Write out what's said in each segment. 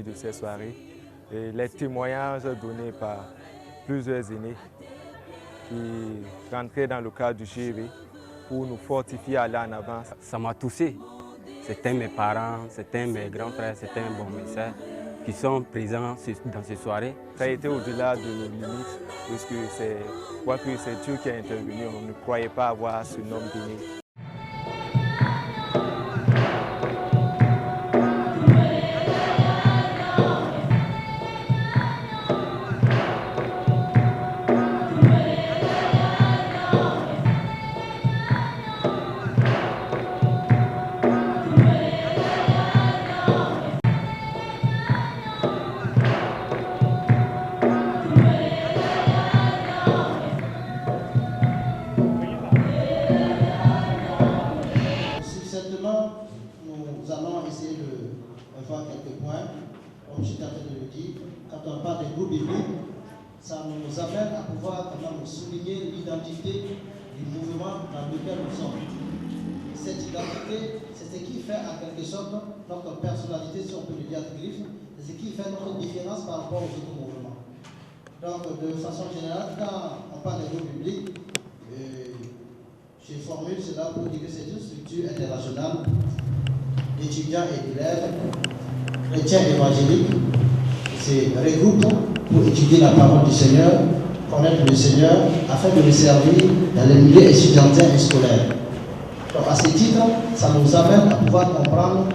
De ces soirées et les témoignages donnés par plusieurs aînés qui rentraient dans le cadre du GV pour nous fortifier à aller en avant. Ça m'a touché. C'était mes parents, c'était mes grands frères, c'était mes soeurs qui sont présents dans ces soirées. Ça a été au-delà de nos limites, puisque c'est Dieu qui a intervenu. On ne croyait pas avoir ce nom béni. Nous allons essayer de voir quelques points. Comme j'étais en train de le dire, quand on parle des groupes bibliques, ça nous amène à pouvoir quand même souligner l'identité du mouvement dans lequel nous sommes. Cette identité, c'est ce qui fait en quelque sorte notre personnalité, si on peut le dire à griffe, c'est ce qui fait notre différence par rapport aux autres mouvements. Donc, de façon générale, quand on parle des groupes bibliques, je formule cela pour dire que c'est une structure internationale d'étudiants et d'élèves, chrétiens évangéliques, qui se regroupent pour étudier la parole du Seigneur, connaître le Seigneur, afin de le servir dans les milieux étudiantins et scolaires. Donc à ce titre, ça nous amène à pouvoir comprendre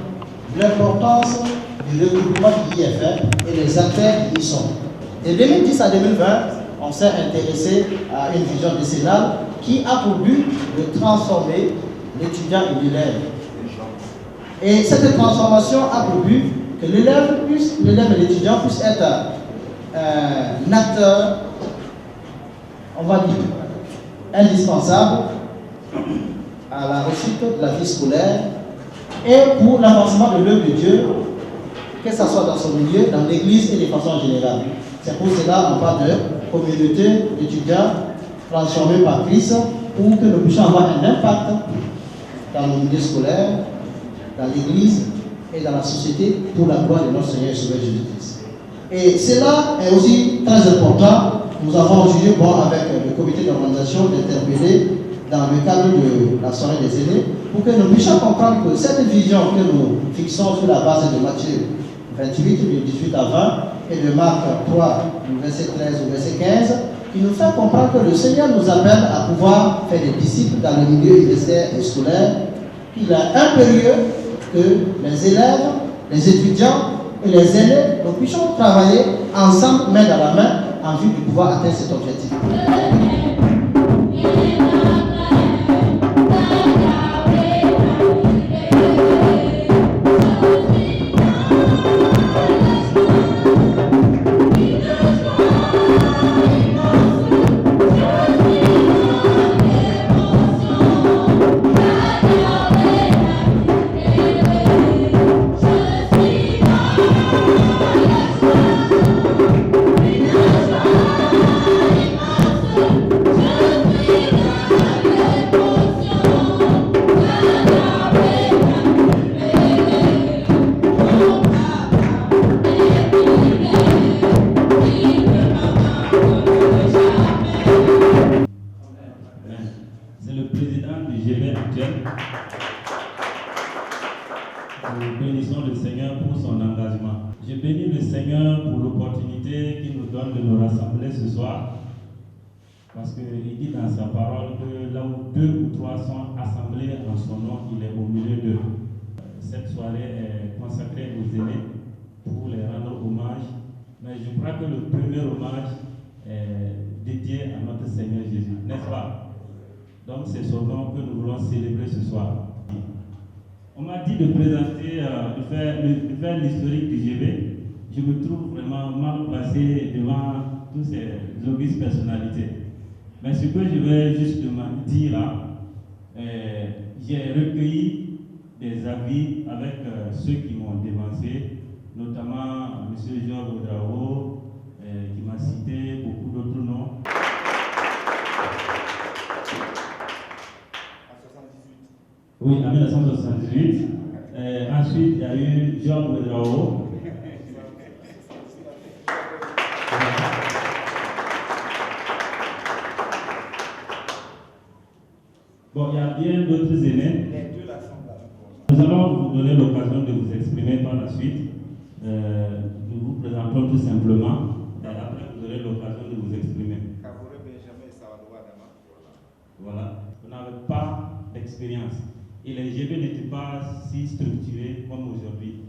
l'importance du regroupement qui y est fait et les acteurs qui y sont. De 2010 à 2020, on s'est intéressé à une vision décennale qui a pour but de transformer l'étudiant et l'élève. Et cette transformation a pour but que l'élève et l'étudiant puissent être un acteur, on va dire, indispensable à la réussite de la vie scolaire et pour l'avancement de l'œuvre de Dieu, que ce soit dans son milieu, dans l'Église et de façon générale. C'est pour cela qu'on parle de communauté d'étudiants transformés par Christ pour que nous puissions avoir un impact dans le milieu scolaire, dans l'Église et dans la société pour la gloire de notre Seigneur et Sauveur Jésus-Christ. Et cela est aussi très important. Nous avons jugé bon avec le comité d'organisation d'interpeller dans le cadre de la soirée des aînés pour que nous puissions comprendre que cette vision que nous fixons sur la base de Matthieu 28, du 18 à 20 et de Marc 3, du verset 13 au verset 15, qui nous fait comprendre que le Seigneur nous appelle à pouvoir faire des disciples dans le milieu universitaire et scolaire. Il est impérieux que les élèves, les étudiants et les aînés, nous puissions travailler ensemble, main dans la main, en vue de pouvoir atteindre cet objectif. C'est le président du GV actuel. Nous bénissons le Seigneur pour son engagement. Je bénis le Seigneur pour l'opportunité qu'il nous donne de nous rassembler ce soir. Parce qu'il dit dans sa parole que là où 2 ou 3 sont assemblés en son nom, il est au milieu d'eux. Cette soirée est consacrée aux aînés pour les rendre hommage. Mais je crois que le premier hommage est dédié à notre Seigneur Jésus, n'est-ce pas? Donc c'est son nom que nous voulons célébrer ce soir. On m'a dit de présenter, de faire l'historique du GV. Je me trouve vraiment mal placé devant toutes ces augustes personnalités. Mais ce que je vais juste dire là, j'ai recueilli des avis avec ceux qui m'ont dévancé, notamment M. Jean Ouedraogo, qui m'a cité beaucoup d'autres noms. Oui, en 1978. Ensuite, il y a eu Jean Ouedraogo. Bon, il y a bien d'autres aînés. Nous allons vous donner l'occasion de vous exprimer par la suite. Nous vous présentons tout simplement. Et après, vous aurez l'occasion de vous exprimer. Voilà. On n'avait pas d'expérience. Et les GB n'étaient pas si structurés comme aujourd'hui.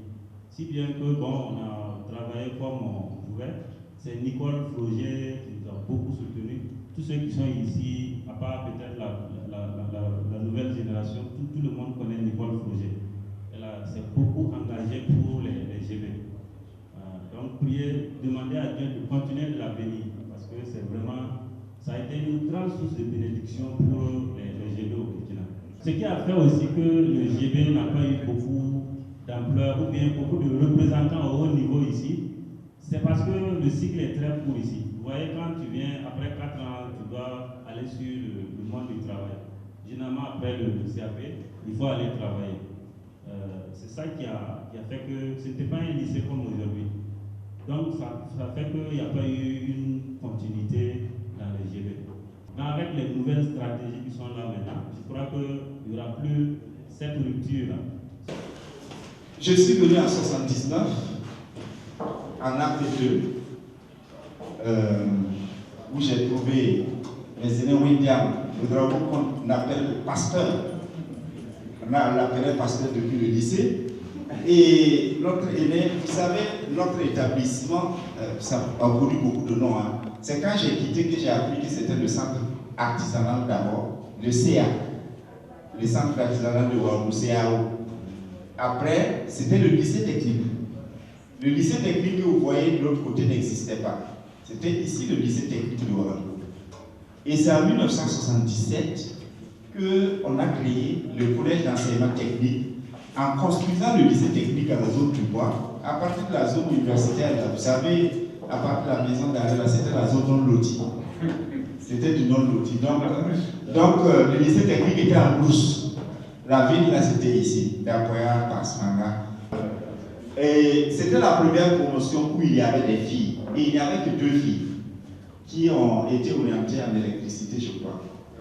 Si bien que, bon, on a travaillé comme on pouvait. C'est Nicole Froger qui nous a beaucoup soutenus. Tous ceux qui sont ici, à part peut-être la nouvelle génération, tout le monde connaît Nicole Froger. Elle s'est beaucoup engagée pour les GB. Donc, priez, demandez à Dieu de continuer de la bénir, parce que c'est vraiment, ça a été une grande source de bénédiction pour les GB au Burkina. Ce qui a fait aussi que le GB n'a pas eu beaucoup d'ampleur ou bien beaucoup de représentants au haut niveau ici, c'est parce que le cycle est très court ici. Vous voyez, quand tu viens, après 4 ans, tu dois aller sur le monde du travail. Généralement, après le CAP, il faut aller travailler. C'est ça qui a fait que ce n'était pas un lycée comme aujourd'hui. Donc, ça fait qu'il n'y a pas eu une continuité dans les GB. Mais avec les nouvelles stratégies qui sont là maintenant, je crois qu'il n'y aura plus cette rupture-là. Je suis venu en 79, en acte 2, où j'ai trouvé mes aînés William, le drapeau qu'on appelle pasteur. On l'appelait pasteur depuis le lycée. Et notre aîné, vous savez, notre établissement, ça a connu beaucoup de noms. Hein. C'est quand j'ai quitté que j'ai appris que c'était le centre artisanal d'abord, le CA, le centre artisanal de Ouagadougou, CAO. Après, c'était le lycée technique. Le lycée technique que vous voyez de l'autre côté n'existait pas. C'était ici le lycée technique de Ouagadougou. Et c'est en 1977 qu'on a créé le collège d'enseignement technique en construisant le lycée technique à la zone du bois, à partir de la zone universitaire. Vous savez, à partir de la maison d'arrêt, c'était la zone non lotie. C'était du non loti. Donc le lycée technique était en brousse. La ville, là, c'était ici, d'Apoya, Pasmanga. Et c'était la première promotion où il y avait des filles. Et il n'y avait que 2 filles qui ont été orientées en électricité, je crois.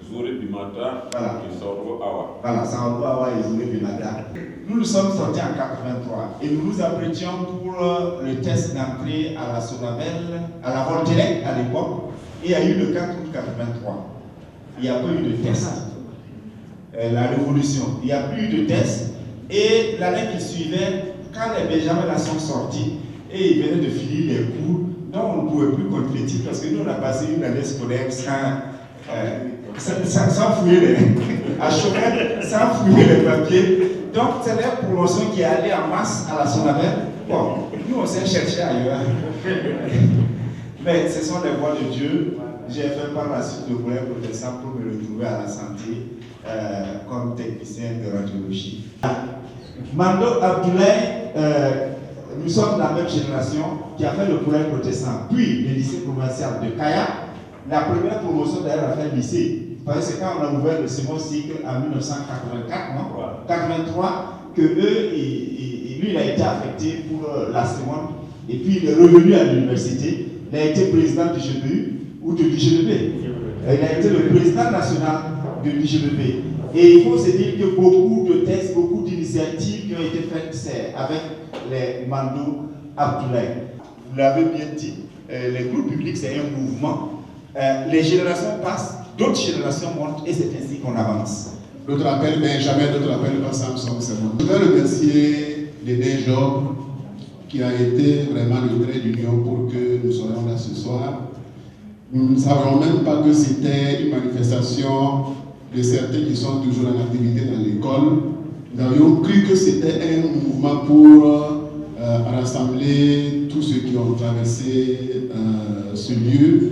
Zouri Bimata et Sauro Awa. Voilà, Sauro Awa et Zouri Bimata. Nous nous sommes sortis en 83 et nous nous apprêtions pour le test d'entrée à la Sonabel, à la Voltelec à l'époque. Et il y a eu le 4 août 83. Il n'y a pas eu de test. La révolution. Il n'y a plus eu de test. Et l'année qui suivait, quand les Benjamins là sont sortis et ils venaient de finir les cours, donc on ne pouvait plus compléter parce que nous on a passé une année scolaire sans fouiller les à Choquette, sans fouiller les papiers. Donc c'est la promotion qui est allée en masse à la Sonabel. Bon, nous on s'est cherché ailleurs. Mais ce sont les voies de Dieu. J'ai fait par la suite le collège protestant pour me retrouver à la santé comme technicien de radiologie. Mando Abdoulaye, nous sommes de la même génération qui a fait le collège protestant, puis le lycée provincial de Kaya. La première promotion d'ailleurs a fait le lycée. Parce que c'est quand on a ouvert le second cycle en 1984, non 83, que lui il a été affecté pour la seconde, et puis il est revenu à l'université. Il a été président du GBU ou de l'IGBP. Il a été le président national de l'IGBP. Et il faut se dire que beaucoup de textes, beaucoup d'initiatives qui ont été faites, c'est avec les Mando Abdoulaye. Vous l'avez bien dit, les groupes publics, c'est un mouvement. Les générations passent, d'autres générations montent, et c'est ainsi qu'on avance. D'autres appellent Benjamin, d'autres appellent Bassam, c'est bon. Je voudrais remercier les Job qui a été vraiment le trait d'union pour que nous soyons là ce soir. Nous ne savions même pas que c'était une manifestation de certains qui sont toujours en activité dans l'école. Nous avions cru que c'était un mouvement pour rassembler tous ceux qui ont traversé ce lieu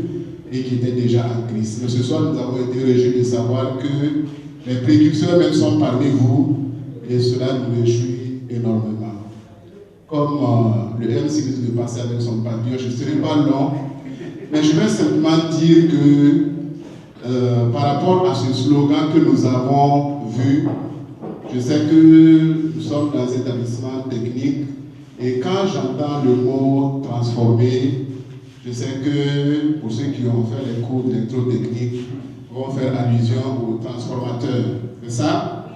et qui étaient déjà en crise. Mais ce soir, nous avons été réjouis de savoir que les précurseurs même sont parmi vous et cela nous réjouit énormément. Comme le MC risque de passer avec son papier, je ne serai pas long, mais je vais simplement dire que par rapport à ce slogan que nous avons vu, je sais que nous sommes dans un établissement technique et quand j'entends le mot transformer, je sais que pour ceux qui ont fait les cours d'électrotechnique vont faire allusion au transformateur. C'est ça?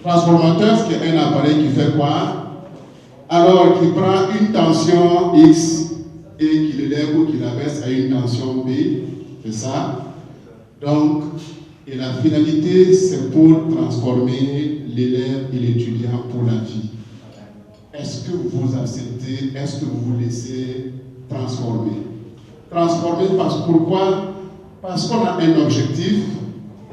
Transformateur, c'est un appareil qui fait quoi? Alors, qui prend une tension X et qui l'élève ou qui la baisse à une tension B. C'est ça? Donc, et la finalité, c'est pour transformer l'élève et l'étudiant pour la vie. Est-ce que vous acceptez, est-ce que vous vous laissez transformer? Transformer pourquoi? Parce qu'on a un objectif,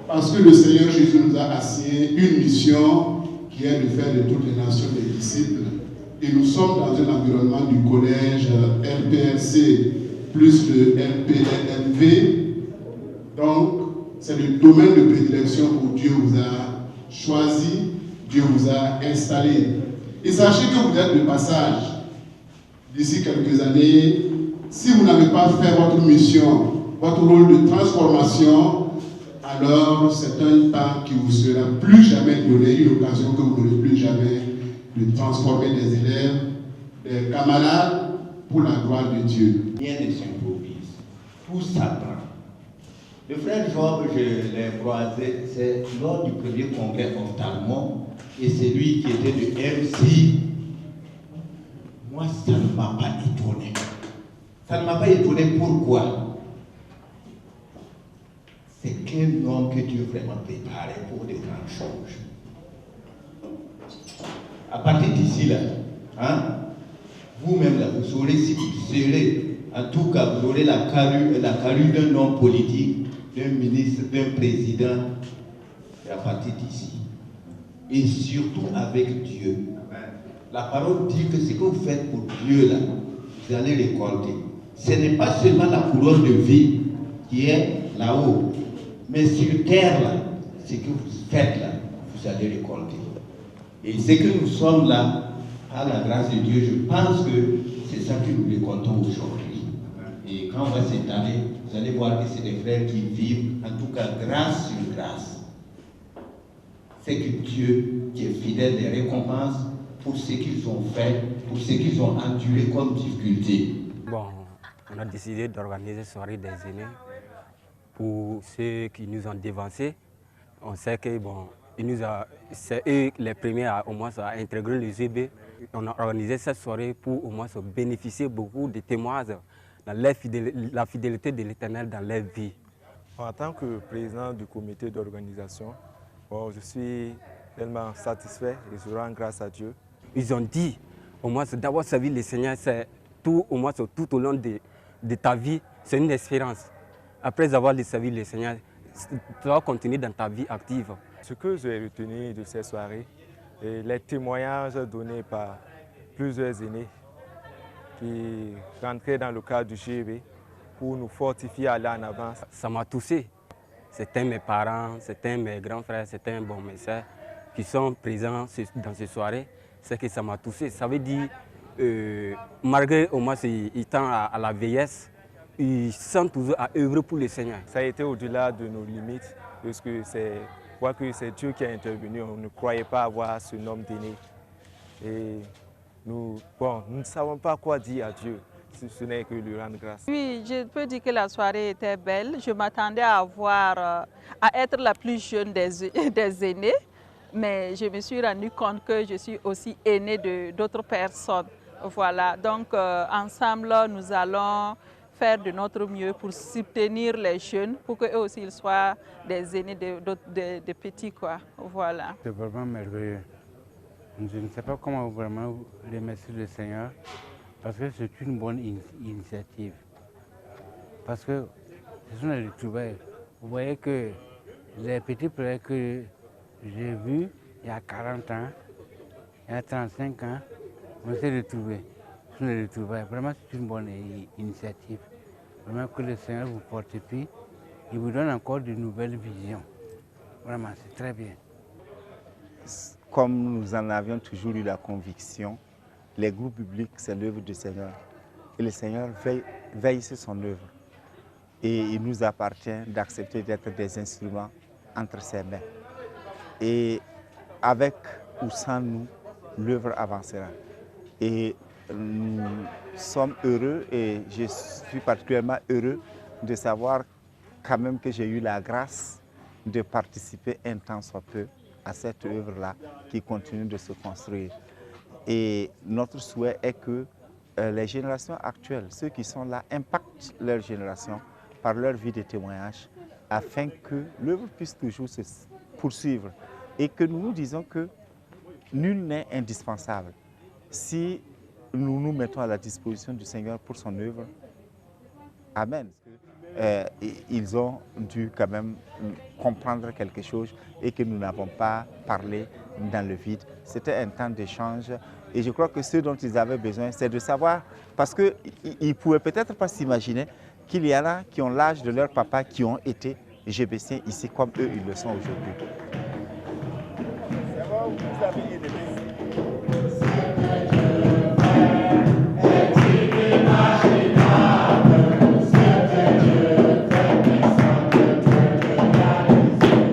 parce que le Seigneur Jésus nous a assigné une mission qui est de faire de toutes les nations des disciples. Et nous sommes dans un environnement du collège LPRC plus le LPLMV. Donc, c'est le domaine de prédilection où Dieu vous a choisi, Dieu vous a installé. Et sachez que vous êtes de passage. D'ici quelques années, si vous n'avez pas fait votre mission, votre rôle de transformation, alors c'est un temps qui vous sera plus jamais donné, une occasion que vous n'aurez plus jamais de transformer des élèves, des camarades pour la gloire de Dieu. Rien ne s'improvise, tout s'apprend. Le frère Job, je l'ai croisé, c'est lors du premier congrès ophtalmo, et c'est lui qui était de MC. Moi, ça ne m'a pas étonné. Ça ne m'a pas étonné, pourquoi? C'est qu'un homme que Dieu vraiment préparé pour de grandes choses. À partir d'ici, là, hein, vous-même, là, vous saurez si vous serez, en tout cas, vous aurez la carrure d'un homme politique, d'un ministre, d'un président, à partir d'ici. Et surtout avec Dieu. La parole dit que ce que vous faites pour Dieu, là, vous allez récolter. Ce n'est pas seulement la couronne de vie qui est là-haut, mais sur terre, là, ce que vous faites là, vous allez récolter. Et c'est que nous sommes là, par la grâce de Dieu, je pense que c'est ça que nous récoltons aujourd'hui. Et quand on va s'étaler, vous allez voir que c'est des frères qui vivent, en tout cas grâce sur grâce. C'est que Dieu, qui est fidèle, les récompense pour ce qu'ils ont fait, pour ce qu'ils ont enduré comme difficulté. Bon, on a décidé d'organiser une soirée des aînés pour ceux qui nous ont dévancés. On sait que bon, c'est eux les premiers à au moins à intégrer le GB. On a organisé cette soirée pour au moins bénéficier beaucoup de témoignages dans la fidélité de l'Éternel dans leur vie. En tant que président du comité d'organisation, bon, je suis tellement satisfait et je rends grâce à Dieu. Ils ont dit, au moins d'avoir servi le Seigneur, c'est tout, au moins tout au long de ta vie, c'est une espérance. Après avoir servi le Seigneur, tu vas continuer dans ta vie active. Ce que j'ai retenu de ces soirées, et les témoignages donnés par plusieurs aînés qui rentraient dans le cadre du GEB pour nous fortifier à aller en avant. Ça m'a touché. C'était mes parents, c'était mes grands frères, c'était mes soeurs qui sont présents dans ces soirées. C'est que ça m'a touché. Ça veut dire, malgré au moins étant à la vieillesse, ils sont toujours à œuvrer pour le Seigneur. Ça a été au-delà de nos limites, parce que c'est Dieu qui a intervenu. On ne croyait pas avoir ce nombre d'aînés. Et nous ne savons pas quoi dire à Dieu, si ce n'est que lui rendre grâce. Oui, je peux dire que la soirée était belle. Je m'attendais à être la plus jeune des aînés. Mais je me suis rendu compte que je suis aussi aînée d'autres personnes. Voilà, donc ensemble, nous allons faire de notre mieux pour soutenir les jeunes, pour qu'eux aussi ils soient des aînés de petits, quoi. Voilà. C'est vraiment merveilleux. Je ne sais pas comment vraiment remercier le Seigneur, parce que c'est une bonne initiative. Parce que ce sont des retrouvailles. Vous voyez que les petits projets que j'ai vus il y a 40 ans, il y a 35 ans, on s'est retrouvés. Ce sont des retrouvailles. Vraiment, c'est une bonne initiative. Vraiment que le Seigneur vous fortifie, il vous donne encore de nouvelles visions. Vraiment, c'est très bien. Comme nous en avions toujours eu la conviction, les groupes bibliques, c'est l'œuvre du Seigneur. Et le Seigneur veille sur son œuvre. Et il nous appartient d'accepter d'être des instruments entre ses mains. Et avec ou sans nous, l'œuvre avancera. Et nous sommes heureux, et je suis particulièrement heureux de savoir quand même que j'ai eu la grâce de participer un temps soit peu à cette œuvre-là qui continue de se construire. Et notre souhait est que les générations actuelles, ceux qui sont là, impactent leur génération par leur vie de témoignage afin que l'œuvre puisse toujours se poursuivre et que nous nous disons que nul n'est indispensable. Si nous nous mettons à la disposition du Seigneur pour son œuvre, amen. Ils ont dû quand même comprendre quelque chose et que nous n'avons pas parlé dans le vide. C'était un temps d'échange et je crois que ce dont ils avaient besoin, c'est de savoir, parce qu'ils ne pouvaient peut-être pas s'imaginer qu'il y en a qui ont l'âge de leur papa qui ont été GBC ici comme eux, ils le sont aujourd'hui. Vous avez aidé.